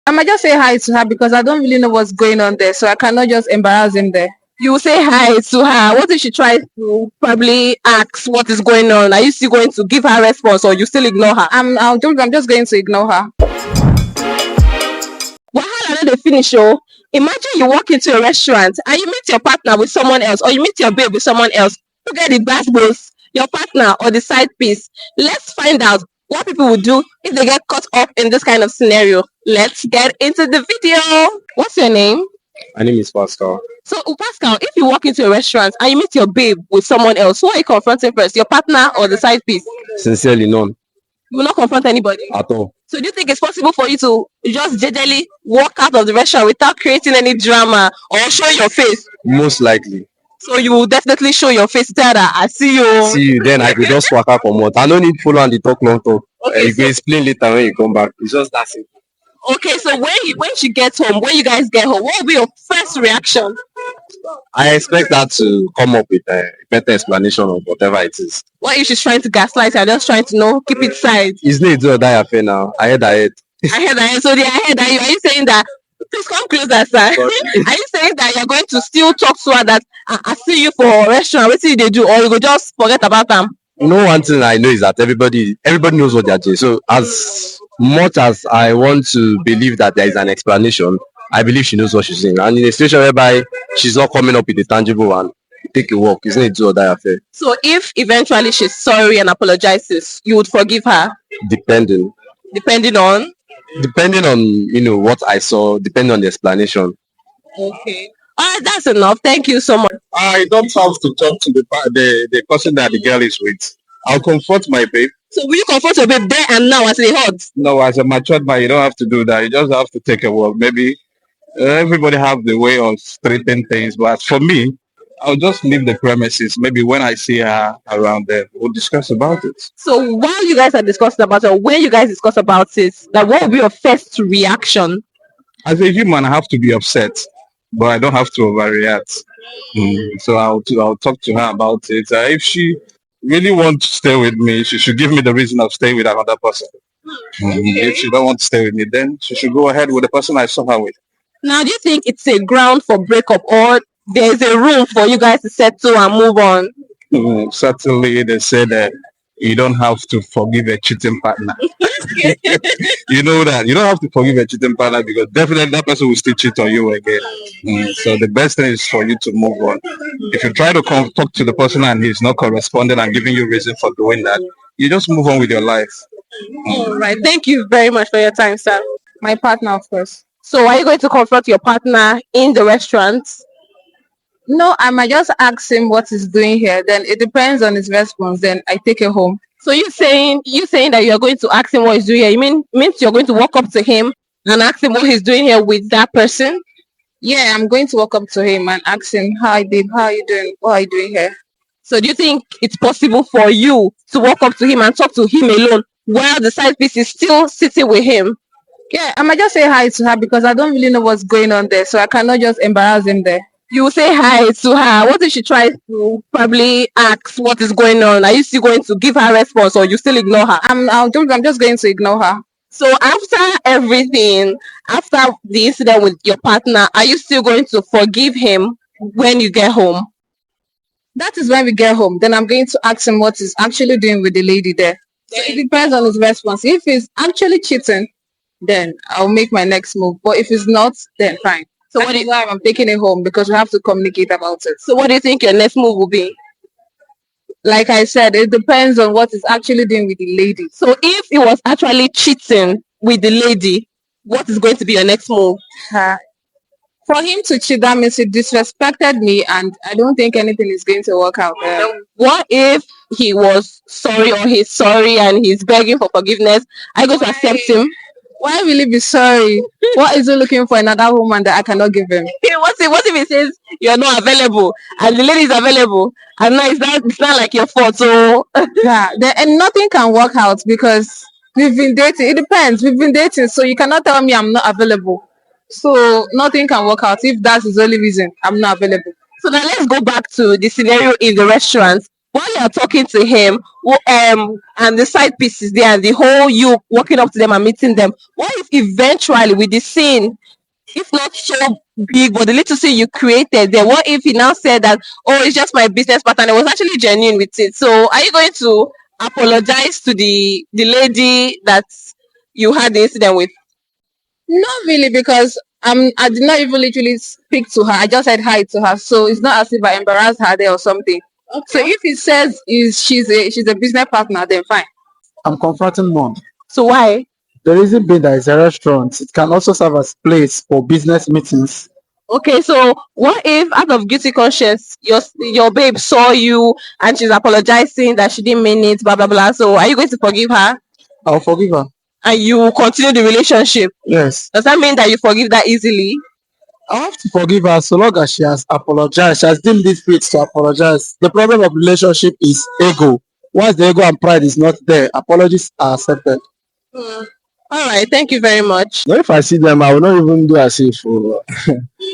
I might just say hi to her because I don't really know what's going on there, so I cannot just embarrass him there. You will say hi to her. What if she tries to probably ask what is going on? Are you still going to give her response or you still ignore her? I'm just going to ignore her. Wahala no dey finish oh. Imagine you walk into a restaurant and you meet your partner with someone else or you meet your babe with someone else. Who get the gbas your partner or the side piece? Let's find out what people would do if they get caught up in this kind of scenario. Let's get into the video. What's your name? My name is Pascal. So, Pascal, if you walk into a restaurant and you meet your babe with someone else, who are you confronting first, your partner or the side piece? Sincerely, none You will not confront anybody. at all. So, do you think it's possible for you to just gingerly walk out of the restaurant without creating any drama or showing your face? Most likely. So, you will definitely show your face, tell her, I see you. See you, then I could just walk out from what. I don't need follow and the talk long talk. Okay, You can explain later when you come back. It's just that simple. Okay, so when she gets home, when you guys get home, what will be your first reaction? I expect that to come up with a better explanation of whatever it is. What if she's trying to gaslight you, just trying to know, keep it side? It's not a do or die affair now. I heard. I heard that. So I heard that are you saying that? Please come closer, sir. Are you saying that you're going to still talk to her that I see you for a restaurant, what see they do, or you go just forget about them? You know, one thing I know is that everybody knows what they are doing. So as much as I want to believe that there is an explanation, I believe she knows what she's doing. And in a situation whereby she's not coming up with a tangible one, take a walk. It's not a do or die affair. So if eventually she's sorry and apologizes, you would forgive her? Depending on what I saw, depending on the explanation. Okay. All right, that's enough. Thank you so much. I don't have to talk to the person that the girl is with. I'll comfort my babe. So will you comfort your babe there and now as they hurt? No, as a matured man, you don't have to do that. You just have to take a walk. Maybe everybody have the way of treating things, but for me, I'll just leave the premises. Maybe when I see her around there, we'll discuss about it. So while you guys are discussing about it, or when you guys discuss about it, like what will be your first reaction? As a human, I have to be upset, but I don't have to overreact. So I'll talk to her about it. If she really wants to stay with me, she should give me the reason of staying with another person. If she don't want to stay with me, then she should go ahead with the person I saw her with. Now, do you think it's a ground for breakup, or there's a room for you guys to settle and move on? Certainly, they say that you don't have to forgive a cheating partner. You know that. You don't have to forgive a cheating partner because definitely that person will still cheat on you again. So the best thing is for you to move on. If you try to talk to the person and he's not corresponding and giving you reason for doing that, you just move on with your life. All right. Thank you very much for your time, sir. My partner, of course. So are you going to confront your partner in the restaurant? No, I might just ask him what he's doing here. Then it depends on his response. Then I take it home. So you saying that you're going to ask him what he's doing here? Means you're going to walk up to him and ask him what he's doing here with that person? Yeah, I'm going to walk up to him and ask him, "Hi, babe, how are you doing? What are you doing here?" So do you think it's possible for you to walk up to him and talk to him alone while the side piece is still sitting with him? Yeah, I might just say hi to her because I don't really know what's going on there, so I cannot just embarrass him there. You will say hi to her. What if she tries to probably ask what is going on? Are you still going to give her response or you still ignore her? I'm just going to ignore her. So after everything, after the incident with your partner, are you still going to forgive him when you get home? That is when we get home. Then I'm going to ask him what he's actually doing with the lady there. So it depends on his response. If he's actually cheating, then I'll make my next move. But if it's not, then fine. So what is why I'm taking it home because we have to communicate about it. So what do you think your next move will be? Like I said, it depends on what he's actually doing with the lady. So if he was actually cheating with the lady, what is going to be your next move? For him to cheat, that means he disrespected me, and I don't think anything is going to work out. What if he was sorry or he's sorry and he's begging for forgiveness? Are you going to accept him? Why will he be sorry? What is he looking for another woman that I cannot give him? What if he says you're not available and the lady is available and now it's not like your fault? So and nothing can work out because we've been dating. It depends. We've been dating, so you cannot tell me I'm not available. So nothing can work out if that's the only reason I'm not available. So now let's go back to the scenario in the restaurant. while you're talking to him, and the side piece is there, and the whole you walking up to them and meeting them. What if eventually with the scene, if not so big, but the little scene you created there, what if he now said that, oh, it's just my business partner, and it was actually genuine with it? So are you going to apologize to the lady that you had the incident with? Not really, because I did not even literally speak to her. I just said hi to her, so it's not as if I embarrassed her there or something. So if it says is she's a business partner, then fine. I'm confronting mom. So why? The reason being that it's a restaurant, it can also serve as place for business meetings. Okay, so what if out of guilty conscience your babe saw you and she's apologizing that she didn't mean it, blah blah blah. So are you going to forgive her I'll forgive her. and you will continue the relationship? Yes. Does that mean that you forgive that easily? I have to forgive her so long as she has apologized. She has deemed it fit to apologize. The problem of relationship is ego. Once the ego and pride is not there, apologies are accepted. All right, thank you very much. Now, if I see them, I will not even do as if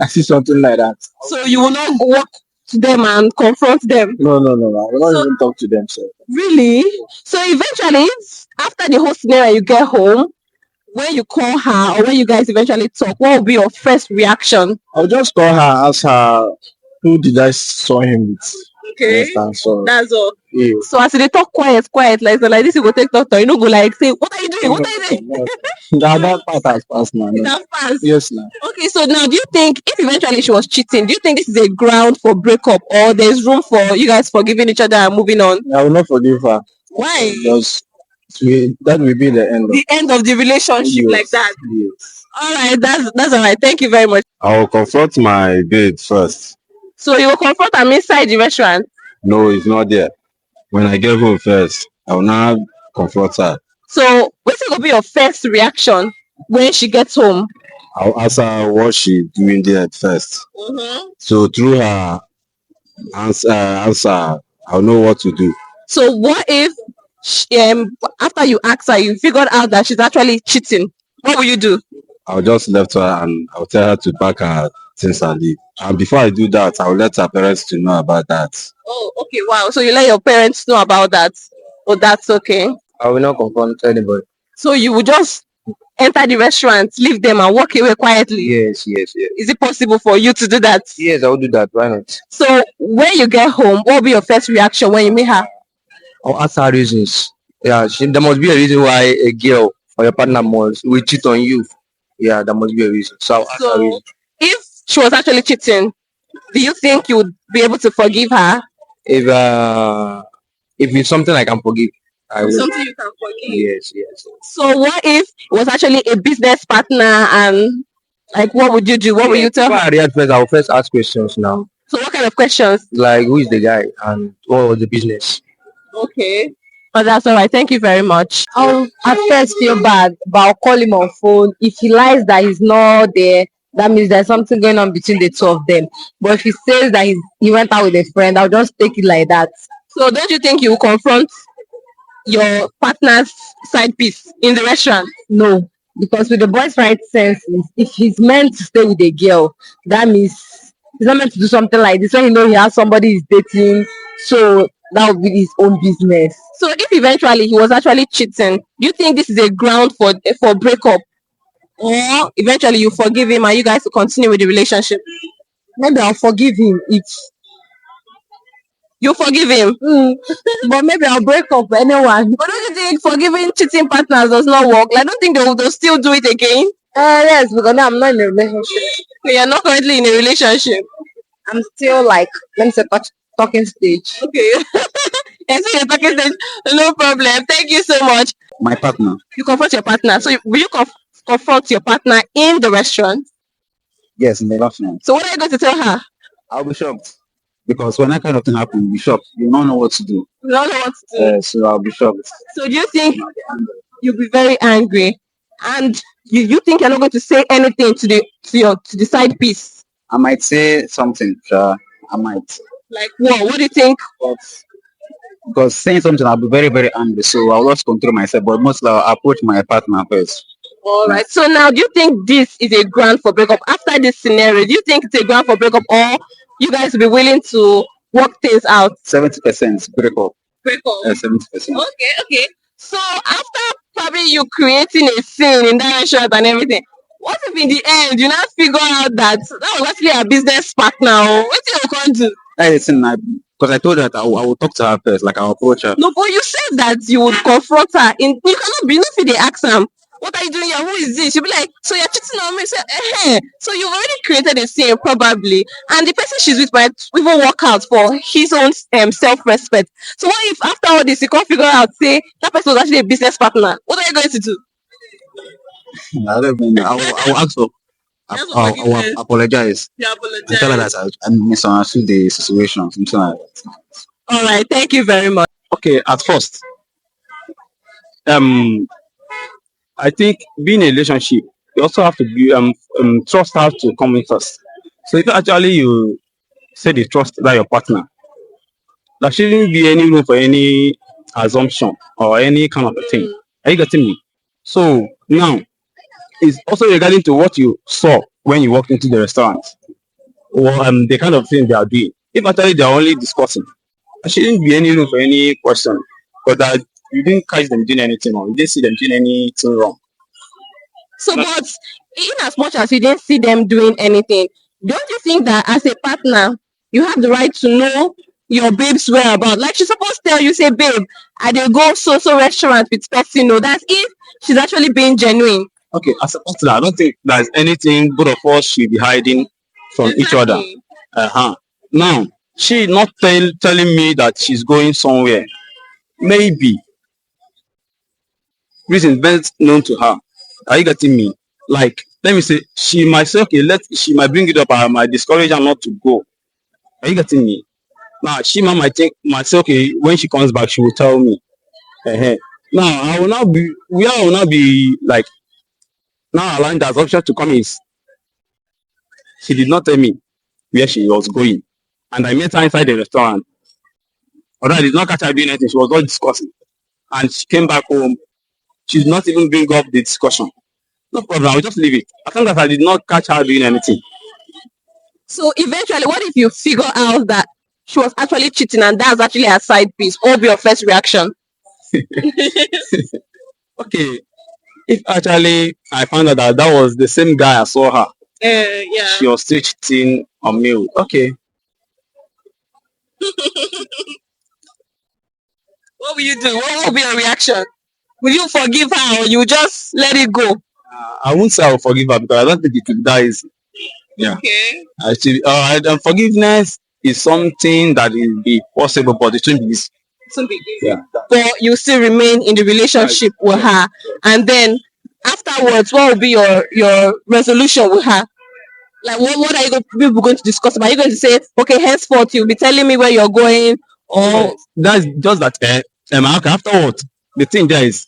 I see something like that. So you will not walk to them and confront them? No. I will not So- even talk to them. So. Really? So eventually, after the whole scenario, you get home, when you call her or when you guys eventually talk, what will be your first reaction? I'll just call her, ask her who did I saw him with. Okay, Understand? So, that's all. yeah. So as they talk quiet, like so like this, you go take doctor. You know, go like say, what are you doing? What are you doing? that part has passed now. No. That fast. Yes, now. Okay, so now do you think if eventually she was cheating, do you think this is a ground for breakup or there's room for you guys forgiving each other and moving on? I will not forgive her. Why? Because that will be the end of The end of the relationship Yes, like that. Yes. All right, that's all right. Thank you very much. I will confront my babe first. So you will confront him inside the restaurant. No, it's not there. When I get home first, I will now confront her. So what's going to be your first reaction when she gets home? I'll ask her what she doing there first. So through her answer, I'll know what to do. So what if after you ask her, you figured out that she's actually cheating? What will you do? I'll just left her and I'll tell her to pack her things and leave. And before I do that, I'll let her parents to know about that. Oh, okay, wow. So you let your parents know about that. Oh, that's okay. I will not confront anybody. So you will just enter the restaurant, leave them, and walk away quietly. Yes. Is it possible for you to do that? Yes, I will do that. Why not? So when you get home, what will be your first reaction when you meet her? I'll ask her reasons. Yeah, there must be a reason why a girl or your partner will cheat on you. Yeah, there must be a reason. So I'll ask her So reason. if she was actually cheating, do you think you would be able to forgive her? If it's something I can forgive, I will. Something you can forgive. Yes. So what if it was actually a business partner and like what would you do? What would you tell Before her? I react first, I will first ask questions now. So what kind of questions? Like who is the guy and what was the business? Okay. Oh, that's all right. Thank you very much. I'll at first feel bad, but I'll call him on phone. If he lies that he's not there, that means there's something going on between the two of them. But if he says that he went out with a friend, I'll just take it like that. So don't you think you will confront your partner's side piece in the restaurant? No, because with the boy's right sense, if he's meant to stay with a girl, that means he's not meant to do something like this when he know he has somebody he's dating. So that would be his own business. So if eventually he was actually cheating, do you think this is a ground for breakup? Or eventually you forgive him and you guys will continue with the relationship? Maybe I'll forgive him if You forgive him. but maybe I'll break up with anyone. But don't you think forgiving cheating partners does not work? Like, I don't think they'll still do it again. Yes, because now I'm not in a relationship. You're not currently in a relationship. I'm still like, let me say, talking stage. Okay. And so you're talking sense. No problem. Thank you so much. My partner. You confront your partner. So will you confront your partner in the restaurant? Yes, in the restaurant. So what are you going to tell her? I'll be shocked. Because when that kind of thing happens, you'll be shocked. You don't know what to do. You don't know what to do. So I'll be shocked. So do you think you'll be very angry? And you think you're not going to say anything to the side piece? I might say something, I might. Like what? What do you think? But because saying something, I'll be very, very angry. So I'll just control myself. But mostly I'll approach my partner first. All right. So now, do you think this is a ground for breakup? After this scenario, do you think it's a ground for breakup, or you guys will be willing to work things out? 70% break up. Break up. 70%. Okay. So after probably you creating a scene in that restaurant and everything, what if in the end you now figure out that that was actually a business partner? Or what you going to do? That's the thing. Because I told her that I will talk to her first, like I'll approach her. No, but you said that you would confront her. You cannot be, if they ask them, what are you doing here? Who is this? You'll be like, so you're cheating on me. Say, So you've already created a scene, probably. And the person she's with might even work out for his own self-respect. So what if after all this, you can't figure out, say, that person was actually a business partner? What are you going to do? I don't know. I will ask her. I will apologize. You And tell her that I misunderstood the situation. Something like that. All right. Thank you very much. Okay, at first, I think being in a relationship, you also have to be trust has to come in first. So if actually you say the trust that your partner, there shouldn't be any room for any assumption or any kind of a thing. Are you getting me? So now it's also regarding to what you saw when you walked into the restaurant or the kind of thing they are doing. If actually they are only discussing, there shouldn't be any room for any question. But that you didn't catch them doing anything wrong. You didn't see them doing anything wrong. So, but in as much as you didn't see them doing anything, don't you think that as a partner, you have the right to know your babe's whereabouts? Like she's supposed to tell you, say, babe, I did go so restaurant with person. No, that's if she's actually being genuine. Okay, as a partner, I don't think there's anything both of us should be hiding from each other. Now, she not telling me that she's going somewhere. Maybe reason best known to her. Are you getting me? Like, let me say, she might say, okay, she might bring it up. I might discourage her not to go. Are you getting me? Now, she might say, okay, when she comes back, she will tell me. Now, I will not be like, now allowing that option to come is, she did not tell me where she was going. And I met her inside the restaurant. Although I did not catch her doing anything, she was not discussing. And she came back home. She did not even bring up the discussion. No problem, I will just leave it. As long as I did not catch her doing anything. So eventually, what if you figure out that she was actually cheating and that's actually her side piece? What would be your first reaction? Okay, if actually I found out that was the same guy I saw her, Yeah. she was still cheating on me. Okay. What will you do? What will be your reaction? Will you forgive her or you just let it go? I won't say I will forgive her because I don't think it will die easy. Yeah. Okay. Actually, forgiveness is something that will be possible, but it won't be easy. Yeah. But you still remain in the relationship with her, and then afterwards, what will be your resolution with her? Like, what are you going to discuss about? Are you going to say, okay, henceforth you'll be telling me where you're going, or That's just that. Okay, afterwards, the thing there is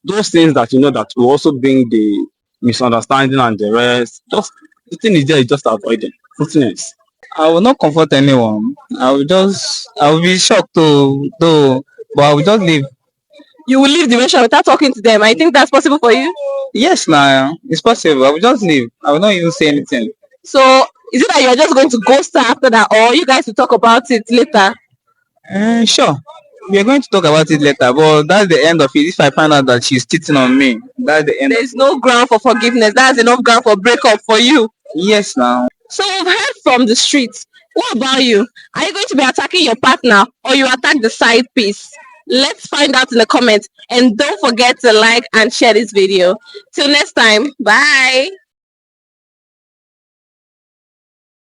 those things that you know that will also bring the misunderstanding and the rest. Just the thing is there is just avoid them. Nothing else. I will not comfort anyone. I will be shocked though, but I will just leave. you will leave the restaurant without talking to them? I think that's possible for you. Yes, now it's possible. I will just leave. I will not even say anything. So is it that you're just going to ghost her after that, or you guys will talk about it later? Sure. We are going to talk about it later, but that's the end of it. If I find out that she's cheating on me, that's the end. There's no ground for forgiveness. That's enough ground for breakup for you. Yes, now. So we've heard from the streets. What about you? Are you going to be attacking your partner or you attack the side piece? Let's find out in the comments. And don't forget to like and share this video. Till next time. Bye.